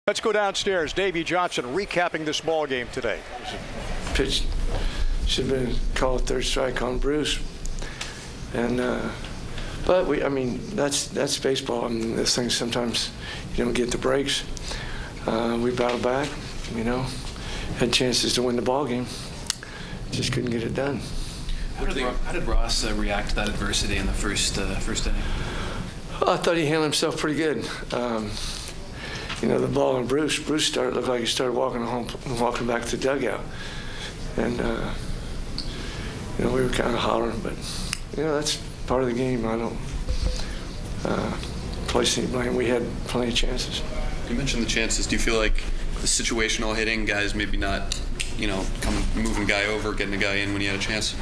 Let's go downstairs. Davey Johnson recapping this ball game today. Pitch should have been called third strike on Bruce, and but I mean that's baseball. I mean, those things sometimes you don't get the breaks. We battled back, had chances to win the ball game, just couldn't get it done. How did Ross react to that adversity in the first inning? Well, I thought he handled himself pretty good. The ball on Bruce looked like he started walking back to the dugout, and we were kind of hollering, but that's part of the game. I don't place any blame. We had plenty of chances. You mentioned the chances. Do you feel like the situational hitting, guys maybe not, moving a guy over, getting a guy in when he had a chance?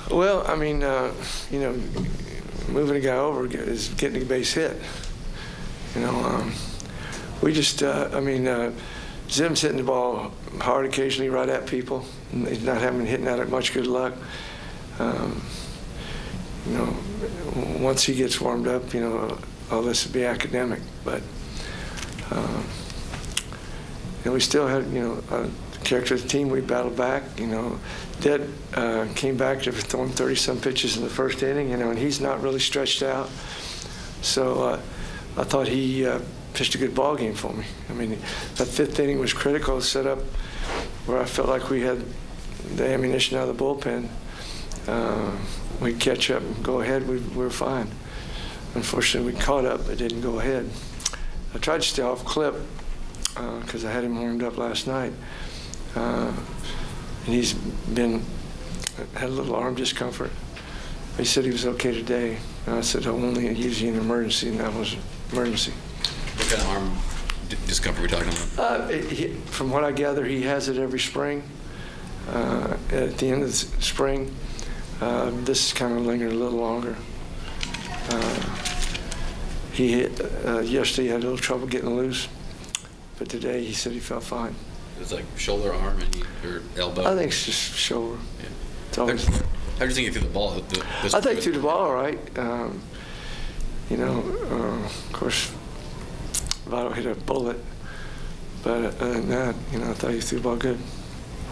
Well, I mean, moving a guy over is getting a base hit. We just, Zim's hitting the ball hard occasionally right at people. He's not hitting out at much good luck. Once he gets warmed up, all this will be academic. But we still had, the character of the team. We battled back. Dead came back to throwing 30-some pitches in the first inning, and he's not really stretched out. So I thought he pitched a good ball game for me. I mean, that fifth inning was critical, set up where I felt like we had the ammunition out of the bullpen. We'd catch up and go ahead, we were fine. Unfortunately, we caught up, but didn't go ahead. I tried to stay off clip because I had him warmed up last night. And he's had a little arm discomfort. He said he was okay today. And I said, only usually an emergency, and that was an emergency. What kind of arm discomfort are we talking about? From what I gather, he has it every spring. At the end of the spring, this is kind of lingered a little longer. Yesterday he had a little trouble getting loose, but today he said he felt fine. It's like shoulder, arm, or elbow? I think it's just shoulder. Yeah. It's always. How do you think he threw the ball? I think he threw the ball all right. Of course, Votto hit a bullet, but other than that, I thought he threw the ball good.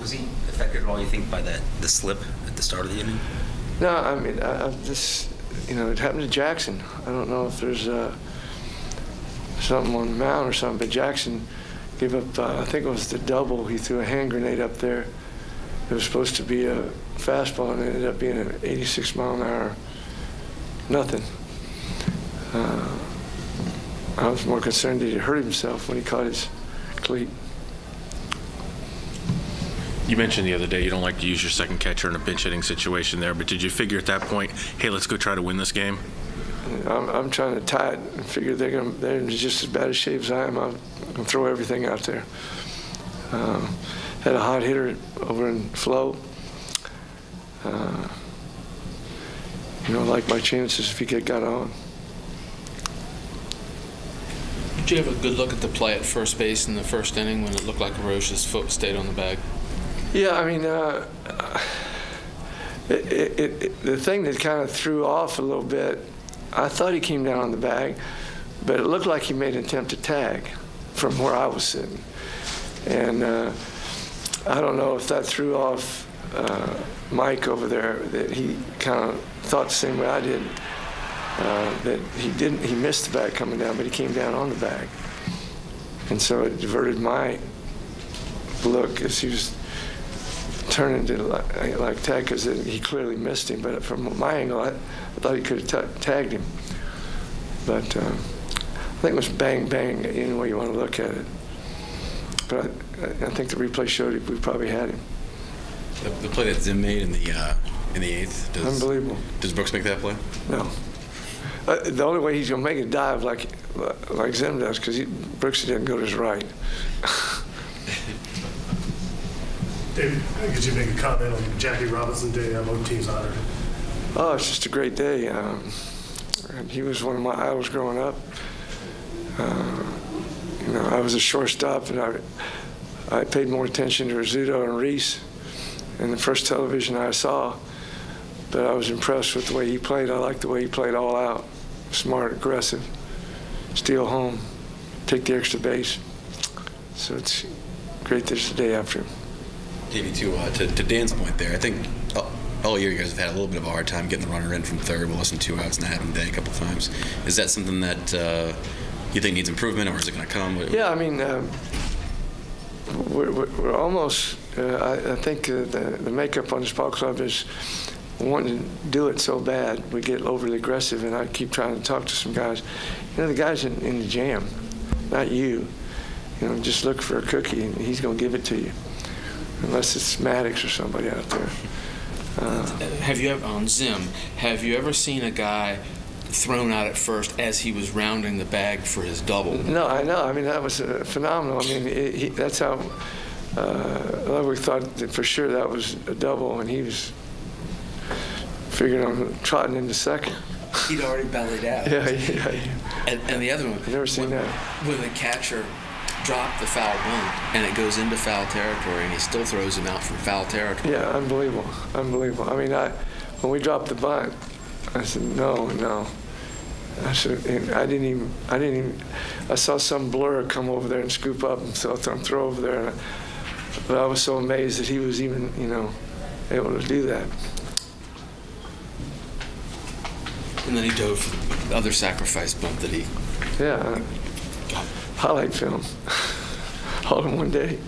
Was he affected at all, you think, by the slip at the start of the inning? No, I mean, it happened to Jackson. I don't know if there's something on the mound or something, but Jackson gave up, I think it was the double. He threw a hand grenade up there. It was supposed to be a fastball, and it ended up being an 86-mile-an-hour nothing. I was more concerned that he hurt himself when he caught his cleat. You mentioned the other day you don't like to use your second catcher in a pinch hitting situation there, but did you figure at that point, hey, let's go try to win this game? I'm trying to tie it and figure they're in just as bad a shape as I am. I'm going to throw everything out there. Had a hot hitter over in Flo. Like my chances if he got on. Did you have a good look at the play at first base in the first inning when it looked like Roche's foot stayed on the bag? Yeah, I mean, the thing that kind of threw off a little bit, I thought he came down on the bag, but it looked like he made an attempt to tag from where I was sitting. And I don't know if that threw off Mike over there, that he kind of thought the same way I did, that he missed the bag coming down, but he came down on the bag. And so it diverted my look as he was turning to like tag, because he clearly missed him. But from my angle, I thought he could have tagged him. But I think it was bang, bang, any way you want to look at it. But I think the replay showed we probably had him. The play that Zim made in the eighth. Unbelievable. Does Brooks make that play? No. The only way he's going to make a dive like Zim does, because Brooks didn't go to his right. David, could you make a comment on Jackie Robinson Day? Both teams honored him. Oh, it's just a great day. He was one of my idols growing up. I was a shortstop, and I paid more attention to Rizzuto and Reese in the first television I saw. But I was impressed with the way he played. I liked the way he played all out. Smart, aggressive, steal home. take the extra base. So it's great there's the day after. Davey, to Dan's point there, I think all year you guys have had a little bit of a hard time getting the runner in from third with less than 2 outs and having the day a couple times. Is that something that you think needs improvement, or is it going to come? Yeah, I mean, we're almost, I think the makeup on this ball club is wanting to do it so bad, we get overly aggressive, and I keep trying to talk to some guys. You know, the guys in the jam, not you. You know, just look for a cookie, and he's going to give it to you, unless it's Maddox or somebody out there. Have you ever, on Zim, have you ever seen a guy thrown out at first as he was rounding the bag for his double? No, I know. I mean, that was phenomenal. I mean, that's how we thought that for sure that was a double, and he was figuring on trotting into second. He'd already bellied out. Yeah. And the other one, I've never seen that. When the catcher dropped the foul bunt and it goes into foul territory, and he still throws him out from foul territory. Yeah, unbelievable. I mean, when we dropped the bunt, I said, no. I said, I didn't even, I saw some blur come over there and scoop up and throw over there. But I was so amazed that he was even, able to do that. And then he dove for the other sacrifice bunt that he... Yeah. Highlight film. All in one day.